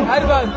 I don't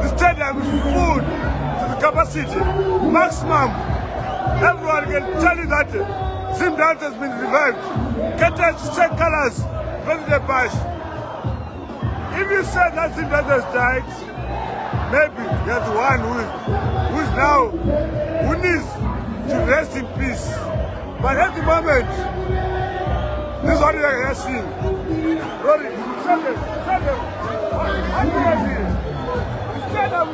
The stadium is full to the capacity, maximum. Everyone can tell you that Zim dance has been revived. Get us Seh Calaz Birthday Bash. If you say that Zim dance has died, maybe there's one who needs to rest in peace. But at the moment, this is what we are seeing. Rory, shut them. What do you see? Stand up.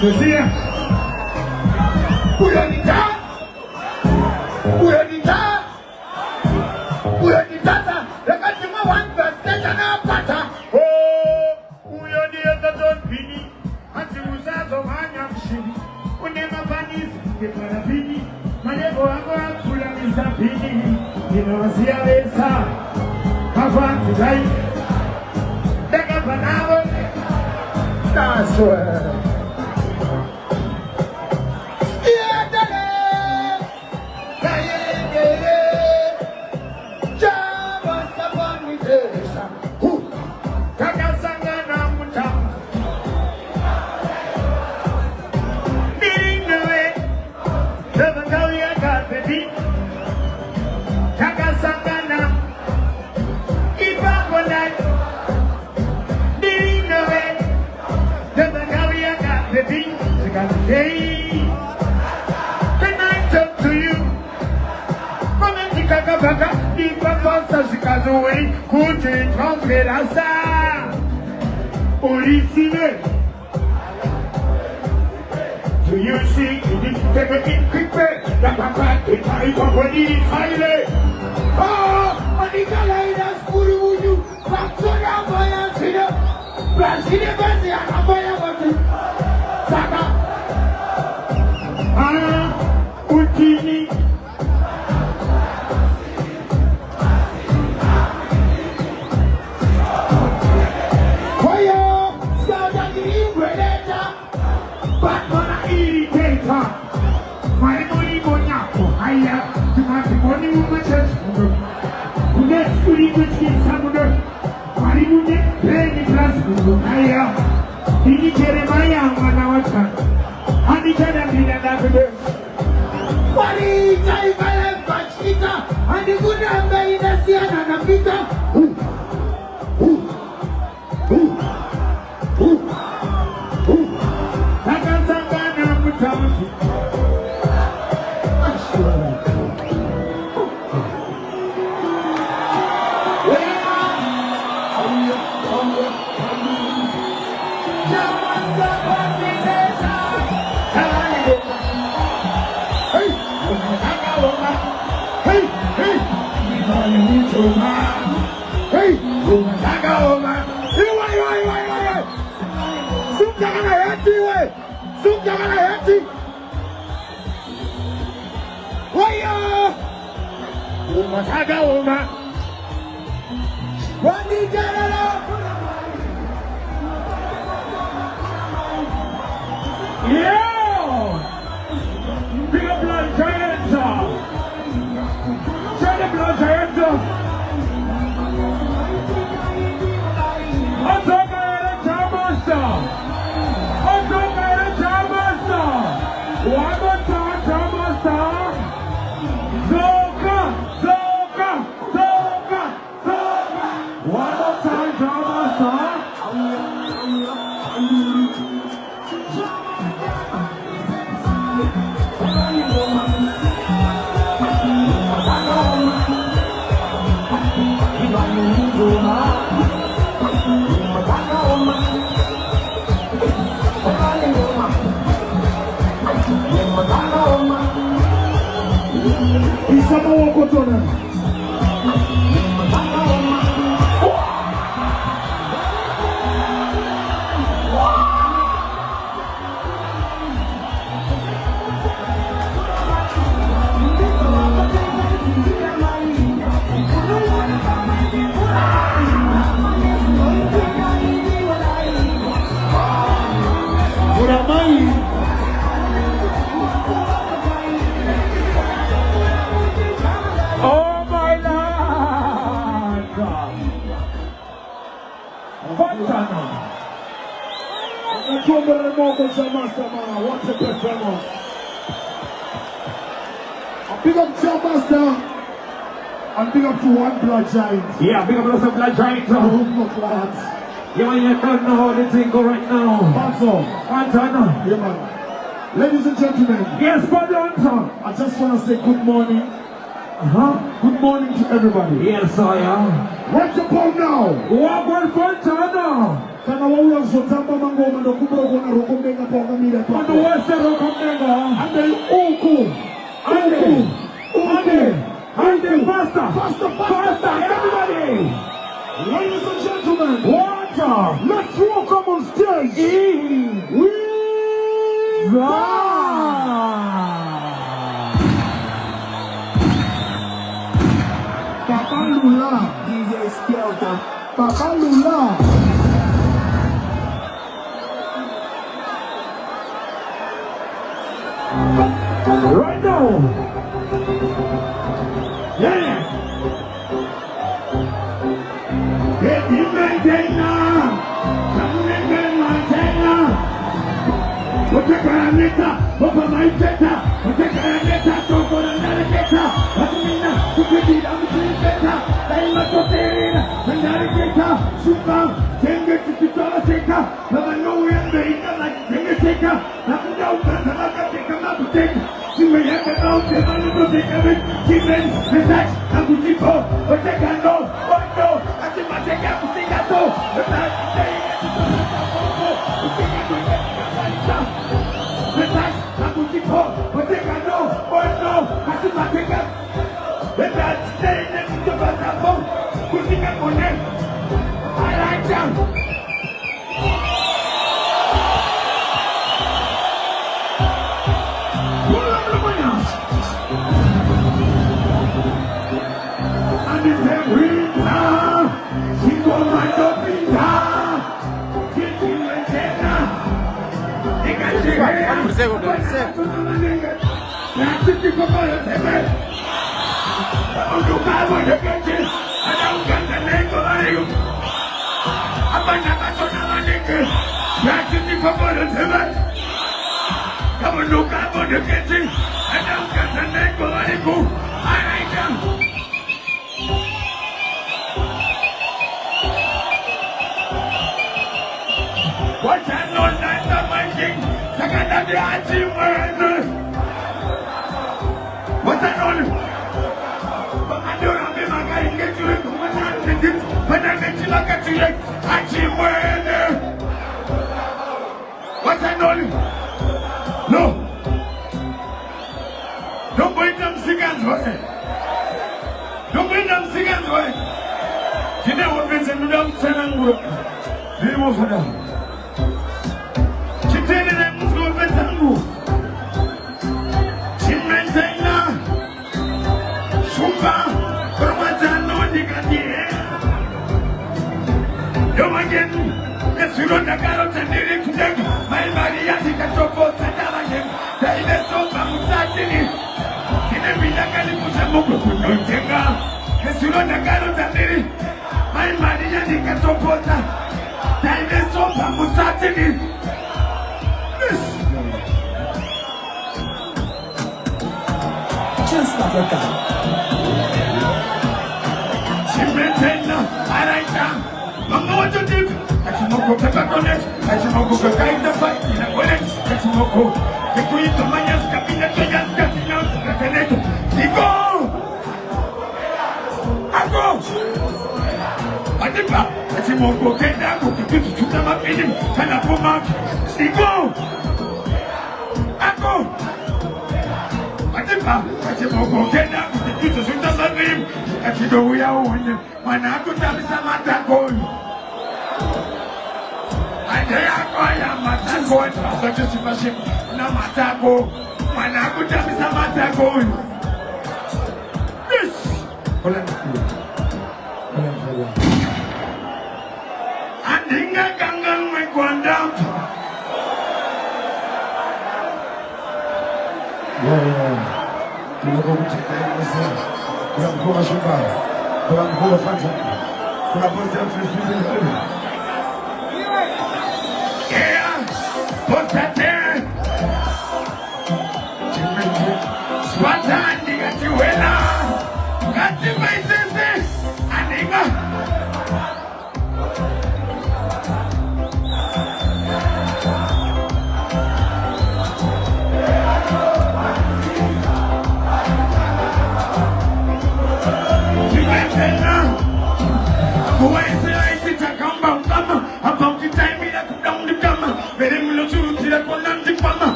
Do you see it? Oh, Yeah, big up lots of blood giants. Yeah, man, you don't know how the thing go right now. Pantano. Yeah, man. Ladies and gentlemen. Yes, Pantano. I just want to say good morning. Good morning to everybody. Yes, I am. What's your phone now? What Pantano? Kana wauya zotamba mangoma ndokubura kuona rokombenga panga mira papa. And the West rokombenga. And then faster, everybody. Ladies and gentlemen, water. Let's welcome on stage. Papa Lula. DJ Skelter. Papa Lula. Right now. Yeah. Get you maintain now. Put the granita, Papa my teta, put the granita, so for another teta. Patamina, put the deed on the teta. I'm a hotel, another teta, super, Tenga to the teta. But I know we are very like Tenga teta. Nothing else, but I'm not going to come up to take. She may have to know, they want to take a bit. She meant the sex, I'm to keep up, but they can know, but no, I think I take out to see that though. But I'm saying, but they can know, or no, I should not take up. But that's staying next to the bus, pushing up on them. I like them. And it's a winner, she go my dog winner, she went there. What I know that the mighty, second of the achievement. What I know, but I don't have my guy get you into my hand, but I get you like a achievement. What I know, no, don't bring them cigarettes away. Don't bring them cigarettes away. You know what means in the dumb seven group. They move for them. You don't have to do it. My Maria, you can talk about Sadaman. There is a song from Satini. Can I be like a little Mutenga? Yes, you don't have to do it. My Maria, you can talk about that. There is a song from Satini. Just stop your gun. She maintained I like that. I'm not to do. Achimoko kakakonet, achimoko kakaita fight in a wallet, achimoko, the queen of Mayas cabinet, Mayas cabinet, Cabinet, Nigo! Ago! Adipa, achimoko kenda, kukitu chutama pinim, kanapuma, Nigo! Ago! Adipa, achimoko kenda, kukitu chutama pinim, achido uya uwenye, manaku tabisa matakoi. I matako atakachosipashim na matako manakutamisa matako. Yes. Andinga gangang mekwanda.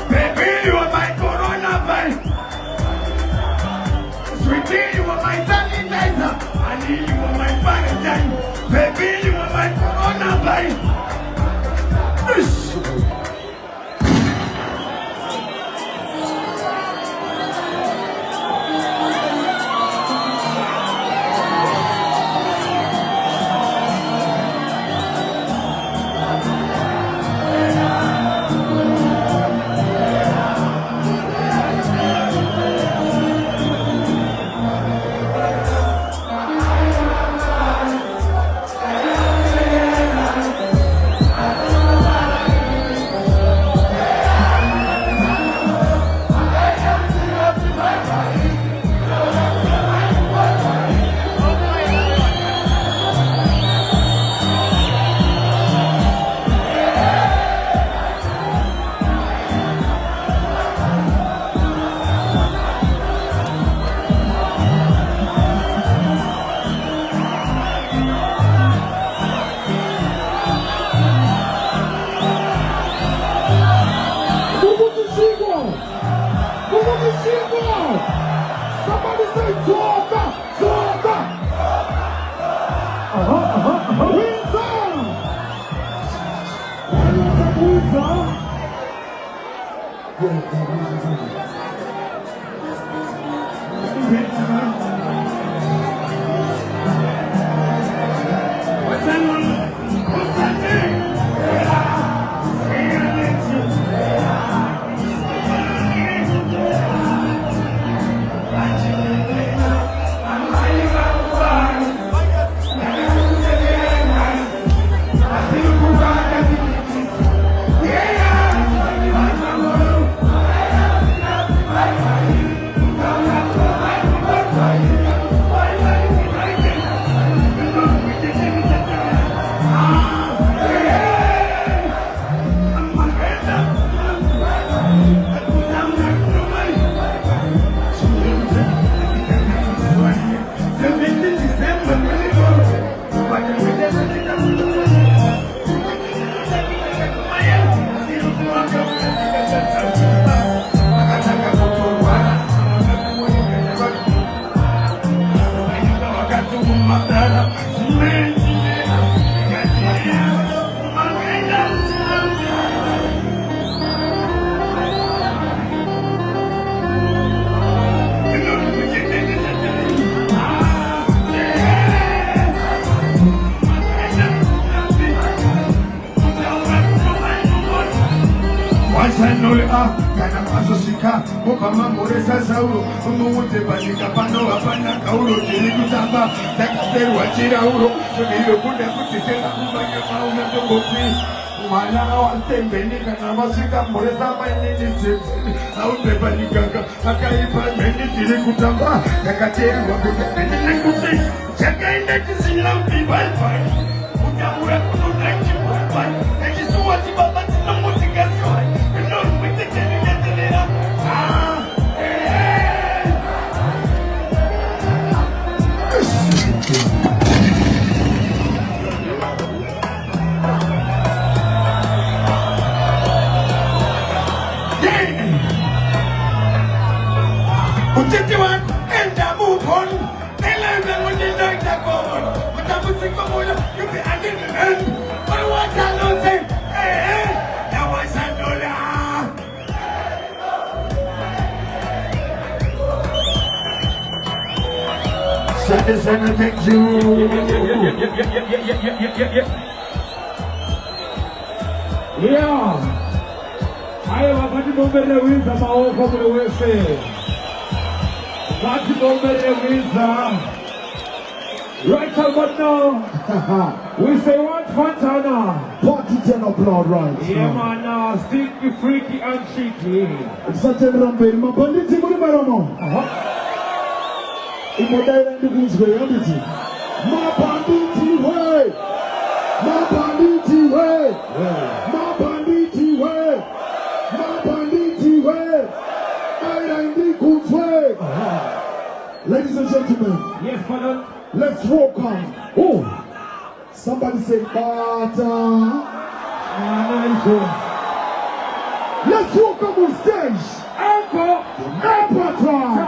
Baby, you are my coronavirus. Sweetie, you are my sanitizer. Honey, you are my valentine. Baby, you are my coronavirus. Right about now, we say what Fontana? 40 applaud, right? Yeah, man, stinky, freaky, and cheeky. It's such a rumble, my bandit, what about in what I land this way, bandit. My bandit way! My bandit way! My bandit way! My bandit way! I land the good way! Ladies and gentlemen. Yes, pardon. Let's walk on. Oh, somebody say butter. Let's walk on the stage. Uncle, Empatron.